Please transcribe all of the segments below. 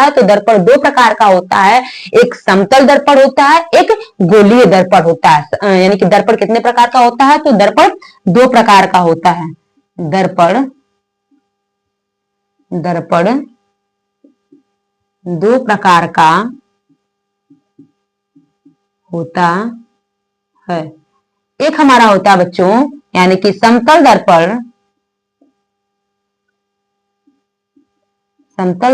है तो दर्पण दो प्रकार का होता है, एक समतल दर्पण होता है, एक गोलीय दर्पण होता है। यानी कि दर्पण कितने प्रकार का होता है, तो दर्पण दो प्रकार का होता है। दर्पण दो प्रकार का होता है। एक हमारा होता है बच्चों यानी कि समतल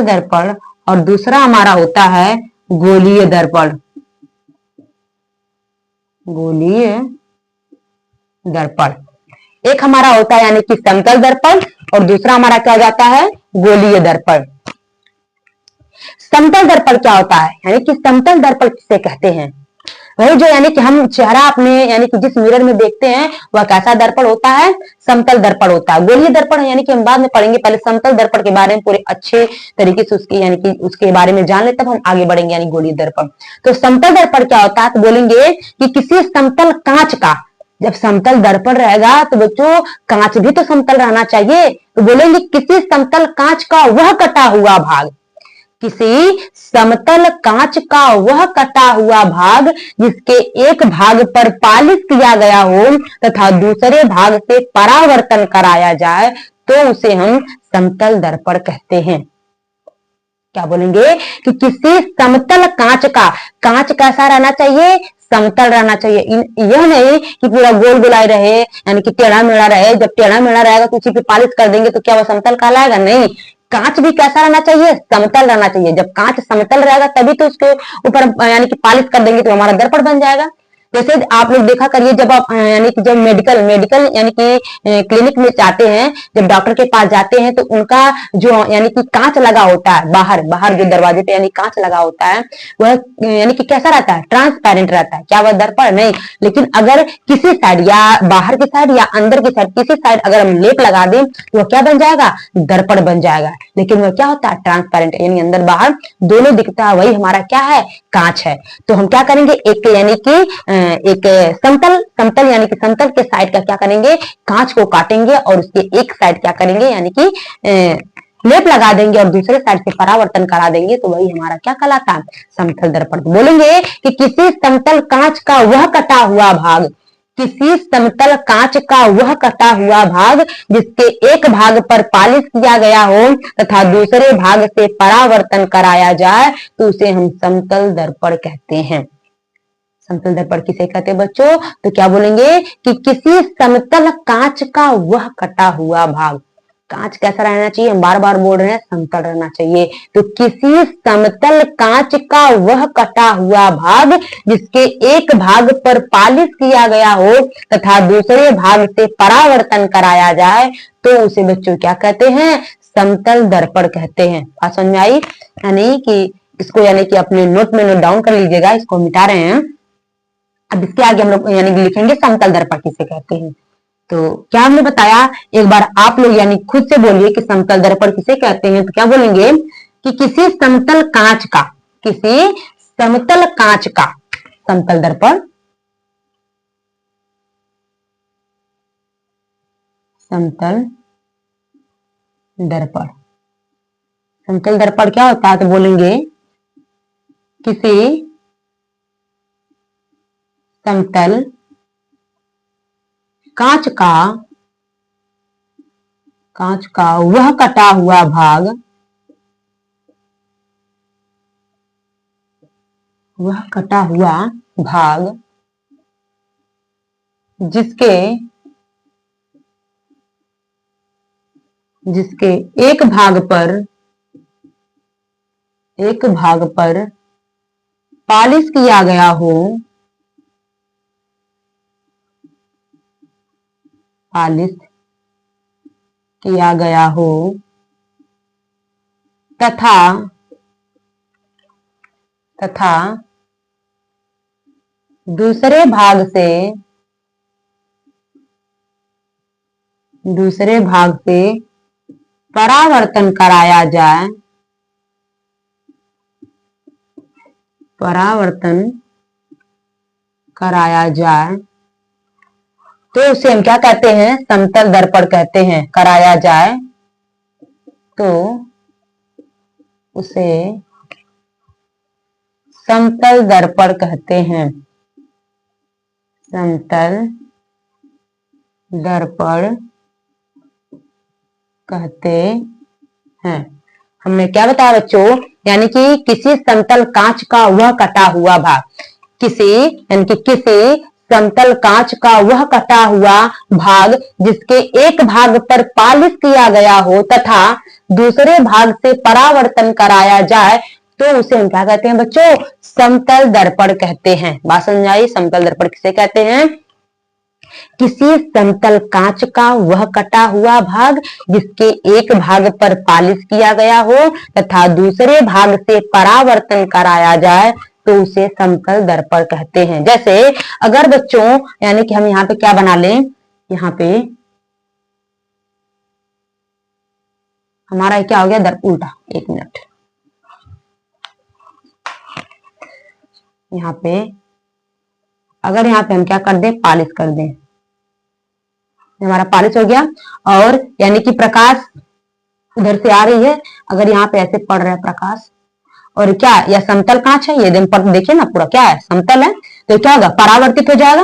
दर्पण और दूसरा हमारा होता है गोलीय दर्पण। एक हमारा होता है यानी कि समतल दर्पण और दूसरा हमारा क्या हो जाता है, गोलीय दर्पण। समतल दर्पण क्या होता है, यानी कि समतल दर्पण किसे कहते हैं, वही जो यानी कि हम चेहरा अपने यानी कि जिस मिरर में देखते हैं वह कैसा दर्पण होता है, समतल दर्पण होता है। गोलीय दर्पण यानी कि हम बाद में पढ़ेंगे, पहले समतल दर्पण के बारे में पूरे अच्छे तरीके से उसकी यानी कि उसके बारे में जान ले तब हम आगे बढ़ेंगे। यानी गोलीय दर्पण, तो समतल दर्पण क्या होता है, तो बोलेंगे कि किसी समतल कांच का, जब समतल दर्पण रहेगा तो बच्चों कांच भी तो समतल रहना चाहिए, तो बोलेंगे किसी समतल कांच का वह कटा हुआ भाग, किसी समतल कांच का वह कटा हुआ भाग जिसके एक भाग पर पालिश किया गया हो तथा दूसरे भाग से परावर्तन कराया जाए तो उसे हम समतल दर्पण कहते हैं। क्या बोलेंगे कि किसी समतल कांच का, कांच कैसा रहना चाहिए, समतल रहना चाहिए। यह नहीं कि पूरा गोल गोलाई रहे यानी कि टेढ़ा मेढ़ा रहे, जब टेढ़ा मेढ़ा रहेगा तो उसी पे पालिश कर देंगे तो क्या वह समतल कहलाएगा, नहीं। कांच भी कैसा रहना चाहिए, समतल रहना चाहिए। जब कांच समतल रहेगा तभी तो उसके ऊपर यानी कि पालिश कर देंगे तो हमारा दर्पण बन जाएगा। जैसे आप लोग देखा करिए जब आप यानी कि जब मेडिकल यानी कि क्लिनिक में जाते हैं, जब डॉक्टर के पास जाते हैं तो उनका जो यानी कि कांच लगा होता है बाहर जो दरवाजे पे यानी कांच लगा होता है वह यानी कि कैसा रहता है, ट्रांसपेरेंट रहता है। क्या वह दर्पण, नहीं। लेकिन अगर किसी साइड या बाहर की साइड या अंदर की साइड किसी साइड अगर हम लेप लगा दें तो वह क्या बन जाएगा, दर्पण बन जाएगा। लेकिन वह क्या होता है, ट्रांसपेरेंट, यानी अंदर बाहर दोनों दिखता है, वही हमारा क्या है, कांच है। तो हम क्या करेंगे, एक यानी कि एक समतल यानी कि समतल के साइड का क्या करेंगे, कांच को काटेंगे और उसके एक साइड क्या करेंगे यानी कि लेप लगा देंगे और दूसरे साइड से परावर्तन करा देंगे तो वही हमारा क्या कहलाता है, समतल दर्पण। बोलेंगे कि किसी समतल कांच का वह कटा हुआ भाग, किसी समतल कांच का वह कटा हुआ भाग जिसके एक भाग पर पालिश किया गया हो तथा दूसरे भाग से परावर्तन कराया जाए तो उसे हम समतल दर्पण कहते हैं। समतल दर्पण किसे कहते हैं बच्चों, तो क्या बोलेंगे कि किसी समतल कांच का वह कटा हुआ भाग, कांच कैसा रहना चाहिए, हम बार बार बोल रहे हैं समतल रहना चाहिए। तो किसी समतल कांच का वह कटा हुआ भाग जिसके एक भाग पर पालिश किया गया हो तथा दूसरे भाग से परावर्तन कराया जाए तो उसे बच्चों क्या कहते हैं, समतल दर्पण कहते हैं। बात समझ में आई, यानी कि इसको यानी कि अपने नोट में नोट डाउन कर लीजिएगा, इसको मिटा रहे हैं। अब इसके आगे हम लोग यानी लिखेंगे समतल दर्पण किसे कहते हैं। तो क्या हमने बताया, एक बार आप लोग यानी खुद से बोलिए कि समतल दर्पण किसे कहते हैं। तो क्या बोलेंगे कि किसी समतल कांच का, किसी समतल कांच का समतल दर्पण, समतल दर्पण, समतल दर्पण क्या होता है, तो बोलेंगे किसी समतल कांच का वह कटा हुआ भाग, वह कटा हुआ भाग जिसके एक भाग पर पालिश किया गया हो, पालिश किया गया हो तथा दूसरे भाग से परावर्तन कराया जाए, तो उसे हम क्या कहते हैं, समतल दर्पण कहते हैं। कराया जाए तो उसे समतल दर्पण कहते हैं। समतल दर्पण कहते हैं। हमने क्या बताया बच्चों, यानी कि किसी समतल कांच का वह कटा हुआ भाग, किसी समतल कांच का वह कटा हुआ भाग जिसके एक भाग पर पालिश किया गया हो तथा दूसरे भाग से परावर्तन कराया जाए तो उसे हम क्या कहते हैं बच्चों, समतल दर्पण कहते हैं। बात समझ आई? समतल दर्पण किसे कहते हैं? किसी समतल कांच का वह कटा हुआ भाग जिसके एक भाग पर पालिश किया गया हो तथा दूसरे भाग से परावर्तन कराया जाए तो उसे समतल दर्पण कहते हैं। जैसे अगर बच्चों यानी कि हम यहाँ पे क्या बना लें, यहाँ पे हमारा क्या हो गया दर्पण उल्टा, एक मिनट, यहाँ पे अगर यहाँ पे हम क्या कर दें, पालिश कर दें, हमारा पालिश हो गया और यानी कि प्रकाश उधर से आ रही है, अगर यहाँ पे ऐसे पड़ रहा है प्रकाश और क्या यह समतल कांच है, ये देखिए ना पूरा क्या है, समतल है, तो क्या होगा, परावर्तित हो जाएगा,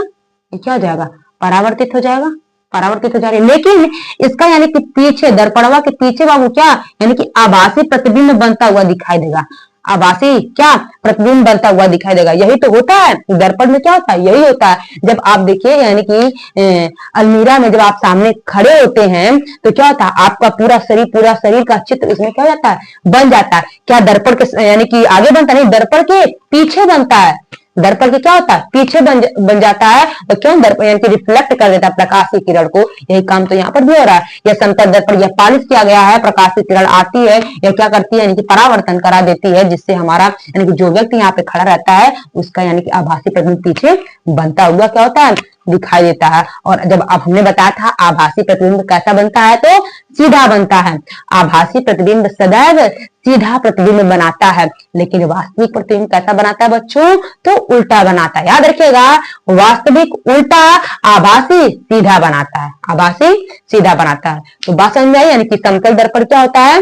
ये क्या हो जाएगा, परावर्तित हो जाएगा, परावर्तित हो जाएगा। लेकिन इसका यानी कि पीछे दर्पणवा के पीछे बाबू क्या यानी कि आभासी प्रतिबिंब बनता हुआ दिखाई देगा, आभासी क्या प्रतिबिंब बनता हुआ दिखाई देगा। यही तो होता है दर्पण में, क्या होता है, यही होता है। जब आप देखिए यानी कि अलमीरा में जब आप सामने खड़े होते हैं तो क्या होता है, आपका पूरा शरीर का चित्र इसमें क्या हो जाता है, बन जाता है। क्या दर्पण के यानी कि आगे बनता नहीं, दर्पण के पीछे बनता है, दर्पण के क्या होता है, पीछे बन जाता है। और क्यों, दर्पण यानी कि रिफ्लेक्ट कर देता है प्रकाश की किरण को। यही काम तो यहाँ पर भी हो रहा है। यह समतल दर्पण यह पालिश किया गया है, प्रकाश की किरण आती है, यह क्या करती है यानी कि परावर्तन करा देती है, जिससे हमारा यानी कि जो व्यक्ति यहाँ पे खड़ा रहता है उसका यानी कि आभासी प्रतिबिंब पीछे बनता हुआ क्या होता है, दिखाई देता है। और जब अब हमने बताया था आभासी प्रतिबिंब कैसा बनता है, तो सीधा बनता है। आभासी प्रतिबिंब सदैव सीधा प्रतिबिंब बनाता है, लेकिन वास्तविक प्रतिबिंब कैसा बनाता है बच्चों, तो उल्टा बनाता है। याद रखिएगा, वास्तविक उल्टा, आभासी सीधा बनाता है, आभासी सीधा बनाता है। तो बात समझ में आई, यानी कि समतल दर्पण क्या होता है,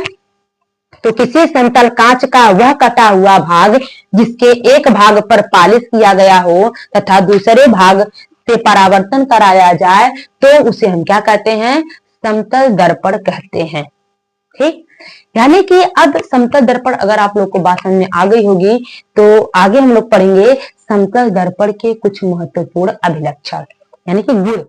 तो किसी समतल कांच का वह कटा हुआ भाग जिसके एक भाग पर पालिश किया गया हो तथा दूसरे भाग से परावर्तन कराया जाए तो उसे हम क्या कहते हैं, समतल दर्पण कहते हैं। ठीक, यानी कि अब समतल दर्पण अगर आप लोग को बात समझ में आ गई होगी तो आगे हम लोग पढ़ेंगे समतल दर्पण के कुछ महत्वपूर्ण अभिलक्षण यानी कि गुण।